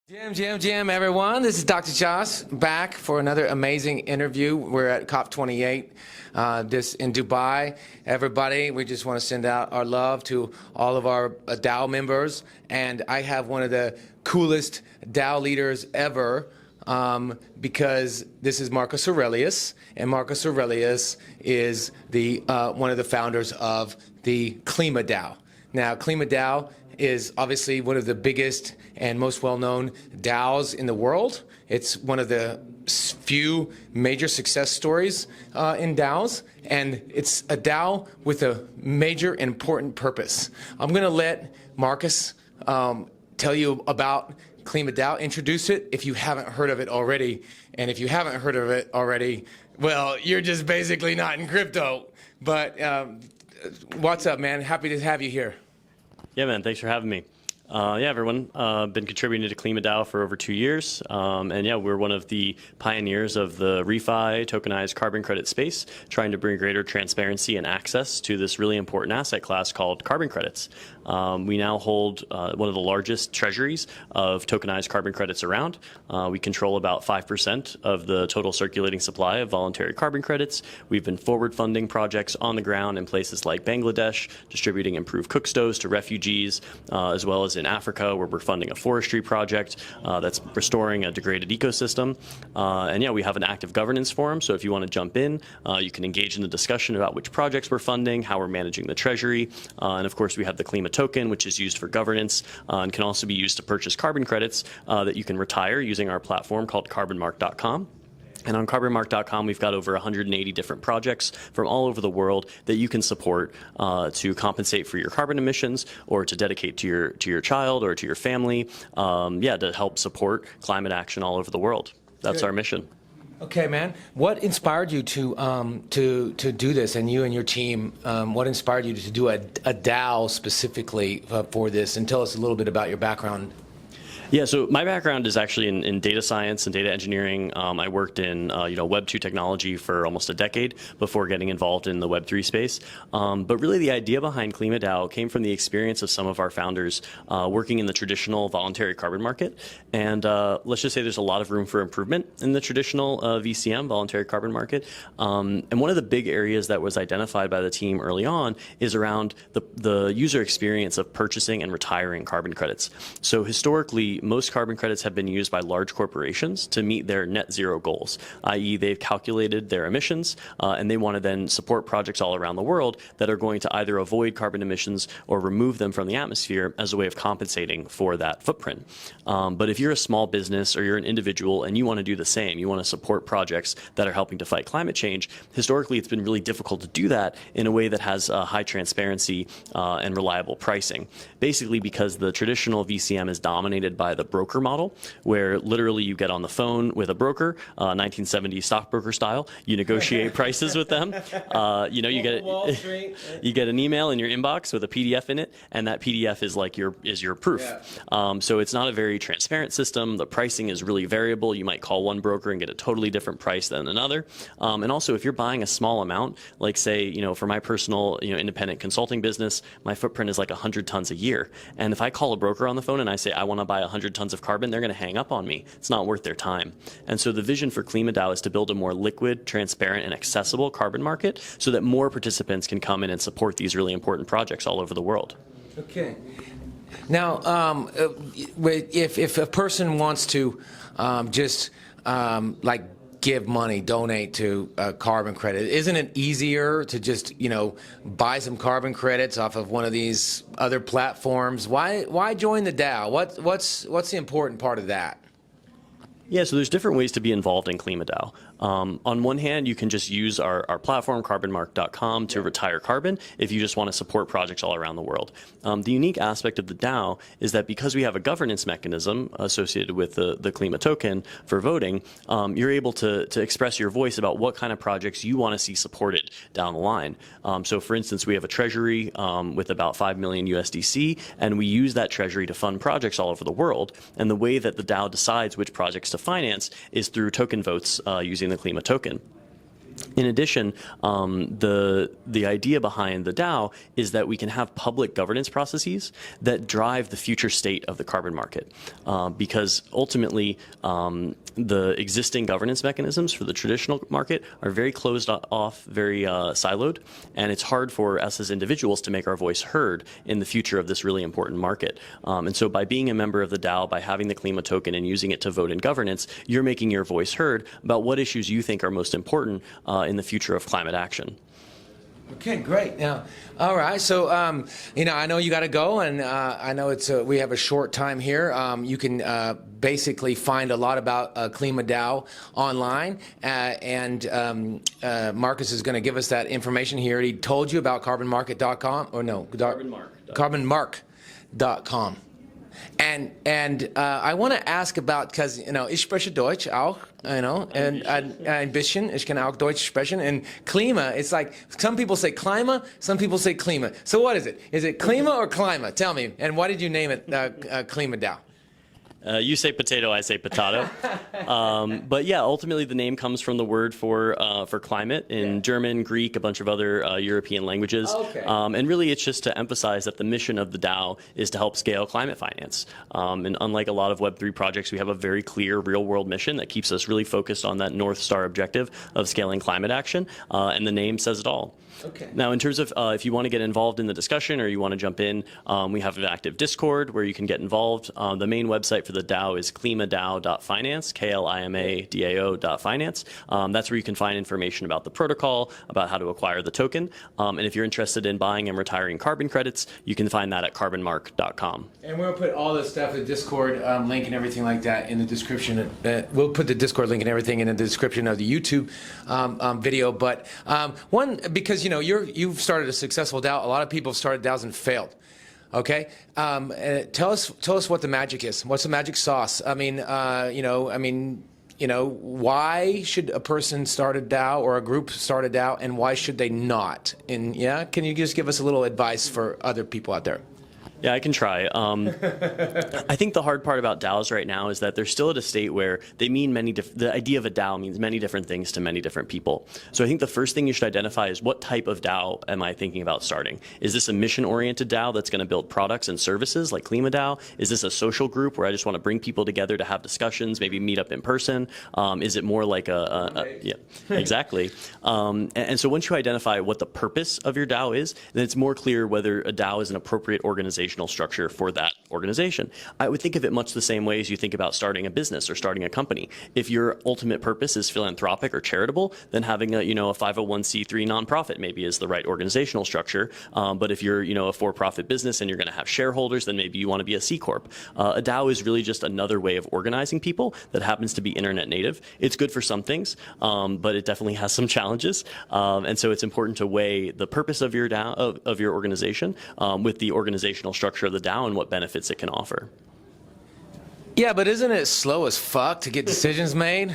Jam, everyone. This is Dr. Josh back for another amazing interview. We're at COP28 this in Dubai. Everybody, we just want to send out our love to all of our DAO members. And I have one of the coolest DAO leaders ever because this is Marcus Aurelius. And Marcus Aurelius is the one of the founders of the Klima DAO. Now, Klima DAO is obviously one of the biggest and most well-known DAOs in the world. It's one of the few major success stories in DAOs, and it's a DAO with a major and important purpose. I'm going to let Marcus tell you about Klima DAO, introduce it if you haven't heard of it already, and if you haven't heard of it already, well, you're just basically not in crypto. But what's up, man? Happy to have you here. Yeah, man. Thanks for having me. Yeah, everyone. Been contributing to Klima DAO for over 2 years. And yeah, we're one of the pioneers of the refi tokenized carbon credit space, trying to bring greater transparency and access to this really important asset class called carbon credits. We now hold one of the largest treasuries of tokenized carbon credits around. We control about 5% of the total circulating supply of voluntary carbon credits. We've been forward funding projects on the ground in places like Bangladesh, distributing improved cook stoves to refugees, as well as in Africa, where we're funding a forestry project that's restoring a degraded ecosystem. And yeah, we have an active governance forum, so if you want to jump in, you can engage in the discussion about which projects we're funding, how we're managing the treasury, and of course we have the Klima token, which is used for governance and can also be used to purchase carbon credits that you can retire using our platform called carbonmark.com. And on carbonmark.com, we've got over 180 different projects from all over the world that you can support to compensate for your carbon emissions or to dedicate to your child or to your family, yeah, to help support climate action all over the world. That's our mission. Okay, man. What inspired you to do this, and you and your team? What inspired you to do a DAO specifically for this? And tell us a little bit about your background. Yeah, so my background is actually in data science and data engineering. I worked in Web 2 technology for almost a decade before getting involved in the Web 3 space. But really the idea behind Klima DAO came from the experience of some of our founders working in the traditional voluntary carbon market. And let's just say there's a lot of room for improvement in the traditional VCM, voluntary carbon market. And one of the big areas that was identified by the team early on is around the user experience of purchasing and retiring carbon credits. So historically, most carbon credits have been used by large corporations to meet their net zero goals, i.e. they've calculated their emissions and they want to then support projects all around the world that are going to either avoid carbon emissions or remove them from the atmosphere as a way of compensating for that footprint. But if you're a small business or you're an individual and you want to do the same, you want to support projects that are helping to fight climate change, historically it's been really difficult to do that in a way that has high transparency and reliable pricing. Basically because the traditional VCM is dominated by the broker model, where literally you get on the phone with a broker, 1970s stockbroker style. You negotiate prices with them. You get an email in your inbox with a PDF in it, and that PDF is like your proof. Yeah. So it's not a very transparent system. The pricing is really variable. You might call one broker and get a totally different price than another. And also, if you're buying a small amount, like say, for my personal, independent consulting business, my footprint is like 100 tons a year. And if I call a broker on the phone and I say I want to buy 100 tons of carbon, they're going to hang up on me. It's not worth their time. And so the vision for Klima DAO is to build a more liquid, transparent, and accessible carbon market so that more participants can come in and support these really important projects all over the world. Okay. Now, if a person wants to give money, donate to a carbon credit, isn't it easier to just, buy some carbon credits off of one of these other platforms? Why join the DAO? What's the important part of that? Yeah, so there's different ways to be involved in Klima DAO. On one hand, you can just use our platform, carbonmark.com, to retire carbon if you just want to support projects all around the world. The unique aspect of the DAO is that because we have a governance mechanism associated with the Klima token for voting, you're able to express your voice about what kind of projects you want to see supported down the line. So for instance, we have a treasury with about 5 million USDC, and we use that treasury to fund projects all over the world. And the way that the DAO decides which projects to finance is through token votes using the Klima token. In addition, the idea behind the DAO is that we can have public governance processes that drive the future state of the carbon market, because ultimately the existing governance mechanisms for the traditional market are very closed off, very siloed, and it's hard for us as individuals to make our voice heard in the future of this really important market. And so by being a member of the DAO, by having the Klima token and using it to vote in governance, you're making your voice heard about what issues you think are most important in the future of climate action. Okay, great. Now, all right. So, I know you got to go, and I know we have a short time here. You can basically find a lot about Klima DAO online, and Marcus is going to give us that information here. He told you about carbonmarket.com, or no? Carbonmark.com. And I want to ask about, because ich spreche Deutsch auch, and ein bisschen, ich kann auch Deutsch sprechen. And Klima, it's like some people say Klima, some people say Klima. So what is it? Is it Klima or Klima? Tell me. And why did you name it Klima DAO? You say potato, I say potato. But yeah, ultimately the name comes from the word for climate in German, Greek, a bunch of other European languages. Okay. And really it's just to emphasize that the mission of the DAO is to help scale climate finance. And unlike a lot of Web3 projects, we have a very clear real-world mission that keeps us really focused on that North Star objective of scaling climate action. And the name says it all. Okay. Now, in terms of if you want to get involved in the discussion or you want to jump in, we have an active Discord where you can get involved. The main website for the DAO is klimadao.finance, KLIMADAO.finance. That's where you can find information about the protocol, about how to acquire the token. And if you're interested in buying and retiring carbon credits, you can find that at carbonmark.com. And we'll put all the stuff, the Discord link and everything like that in the description. We'll put the Discord link and everything in the description of the YouTube video. But because you've started a successful DAO. A lot of people have started DAOs and failed. Okay, tell us what the magic is. What's the magic sauce? Why should a person start a DAO or a group start a DAO, and why should they not? And can you just give us a little advice for other people out there? Yeah, I can try. I think the hard part about DAOs right now is that they're still at a state where they mean the idea of a DAO means many different things to many different people. So I think the first thing you should identify is what type of DAO am I thinking about starting? Is this a mission-oriented DAO that's going to build products and services like Klima DAO? Is this a social group where I just want to bring people together to have discussions, maybe meet up in person? Is it more like yeah, exactly. And so once you identify what the purpose of your DAO is, then it's more clear whether a DAO is an appropriate organizational structure for that organization. I would think of it much the same way as you think about starting a business or starting a company. If your ultimate purpose is philanthropic or charitable, then having a 501c3 nonprofit maybe is the right organizational structure. But if you're a for-profit business and you're going to have shareholders, then maybe you want to be a C Corp. A DAO is really just another way of organizing people that happens to be internet native. It's good for some things, but it definitely has some challenges. And so it's important to weigh the purpose of your DAO, of your organization with the organizational structure of the DAO and what benefits it can offer. Yeah, but isn't it slow as fuck to get decisions made?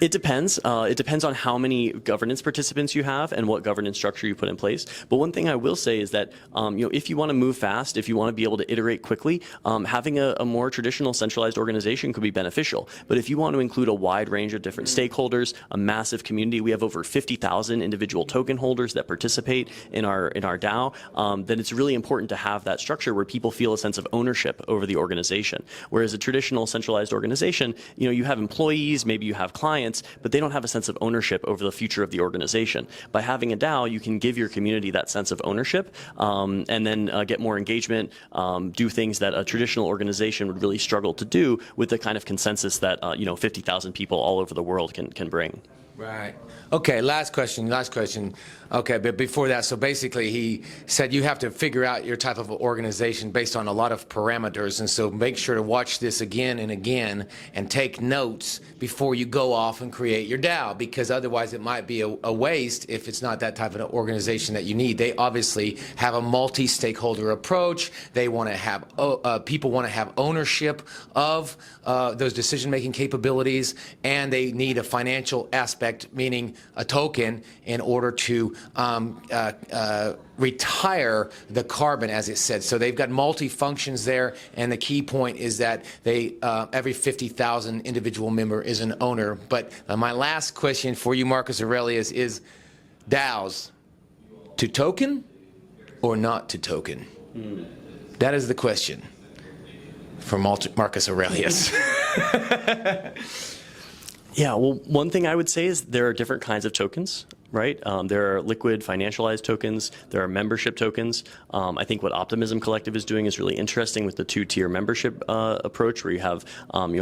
It depends. It depends on how many governance participants you have and what governance structure you put in place. But one thing I will say is that if you want to move fast, if you want to be able to iterate quickly, having a more traditional centralized organization could be beneficial. But if you want to include a wide range of different stakeholders, a massive community, we have over 50,000 individual token holders that participate in our DAO, then it's really important to have that structure where people feel a sense of ownership over the organization. Whereas a traditional centralized organization, you have employees, maybe you have clients, but they don't have a sense of ownership over the future of the organization. By having a DAO, you can give your community that sense of ownership and then get more engagement, do things that a traditional organization would really struggle to do with the kind of consensus that 50,000 people all over the world can bring. Right. Okay, last question. Okay, but before that, so basically he said you have to figure out your type of organization based on a lot of parameters, and so make sure to watch this again and again and take notes before you go off and create your DAO, because otherwise it might be a waste if it's not that type of an organization that you need. They obviously have a multi-stakeholder approach. They want to have, people want to have ownership of those decision-making capabilities, and they need a financial aspect aspect, meaning a token, in order to retire the carbon, as it said. So they've got multi-functions there, and the key point is that they every 50,000 individual member is an owner. But my last question for you, Marcus Aurelius, is DAOs to token or not to token? That is the question from Marcus Aurelius. Yeah, well, one thing I would say is there are different kinds of tokens, right? There are liquid financialized tokens. There are membership tokens. I think what Optimism Collective is doing is really interesting with the two-tier membership approach, where you have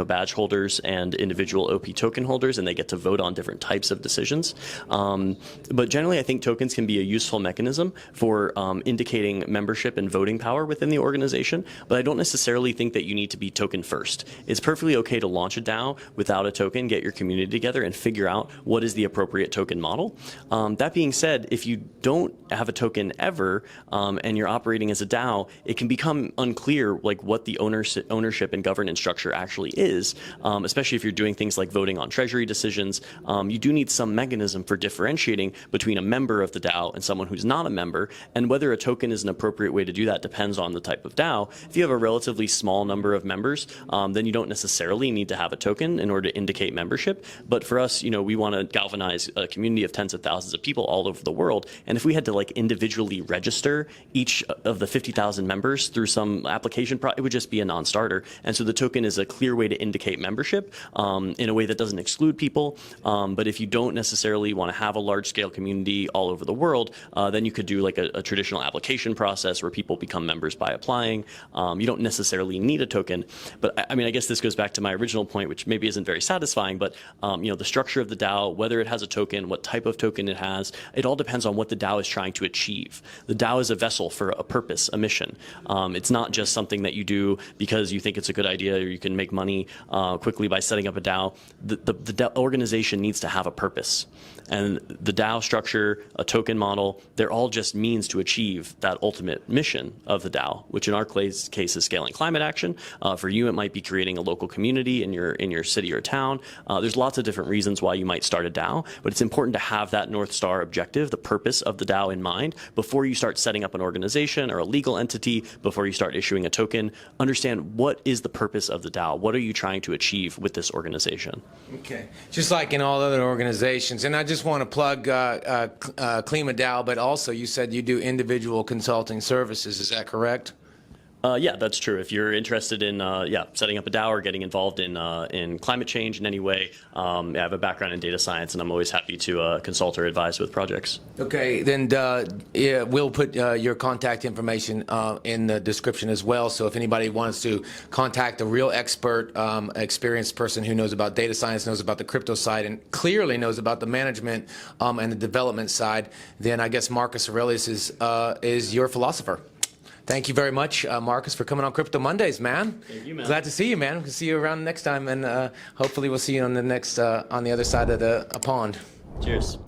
badge holders and individual OP token holders, and they get to vote on different types of decisions. But generally, I think tokens can be a useful mechanism for indicating membership and voting power within the organization. But I don't necessarily think that you need to be token first. It's perfectly okay to launch a DAO without a token, get your community together, and figure out what is the appropriate token model. That being said, if you don't have a token ever and you're operating as a DAO, it can become unclear like what the ownership and governance structure actually is, especially if you're doing things like voting on treasury decisions. You do need some mechanism for differentiating between a member of the DAO and someone who's not a member, and whether a token is an appropriate way to do that depends on the type of DAO. If you have a relatively small number of members, then you don't necessarily need to have a token in order to indicate membership. But for us, we want to galvanize a community of tens of thousands of people all over the world. And if we had to like individually register each of the 50,000 members through some application, it would just be a non-starter. And so the token is a clear way to indicate membership in a way that doesn't exclude people. But if you don't necessarily want to have a large-scale community all over the world, then you could do like a traditional application process where people become members by applying. You don't necessarily need a token. But I mean, I guess this goes back to my original point, which maybe isn't very satisfying, but the structure of the DAO, whether it has a token, what type of token it has, it all depends on what the DAO is trying to achieve. The DAO is a vessel for a purpose, a mission. It's not just something that you do because you think it's a good idea or you can make money quickly by setting up a DAO. The organization needs to have a purpose. And the DAO structure, a token model, they're all just means to achieve that ultimate mission of the DAO, which in our case is scaling climate action. For you, it might be creating a local community in your city or town. There's lots of different reasons why you might start a DAO, but it's important to have that North Star objective, the purpose of the DAO in mind, before you start setting up an organization or a legal entity, before you start issuing a token. Understand what is the purpose of the DAO. What are you trying to achieve with this organization? Okay. Just like in all other organizations, and I just want to plug Klima DAO, but also you said you do individual consulting services. Is that correct? Yeah, that's true. If you're interested in setting up a DAO or getting involved in climate change in any way, I have a background in data science, and I'm always happy to consult or advise with projects. Okay, then we'll put your contact information in the description as well. So if anybody wants to contact a real expert, experienced person who knows about data science, knows about the crypto side, and clearly knows about the management and the development side, then I guess Marcus Aurelius is your philosopher. Thank you very much, Marcus, for coming on Crypto Mondays, man. Thank you, man. Glad to see you, man. We'll see you around next time, and hopefully we'll see you on the next on the other side of the pond. Cheers.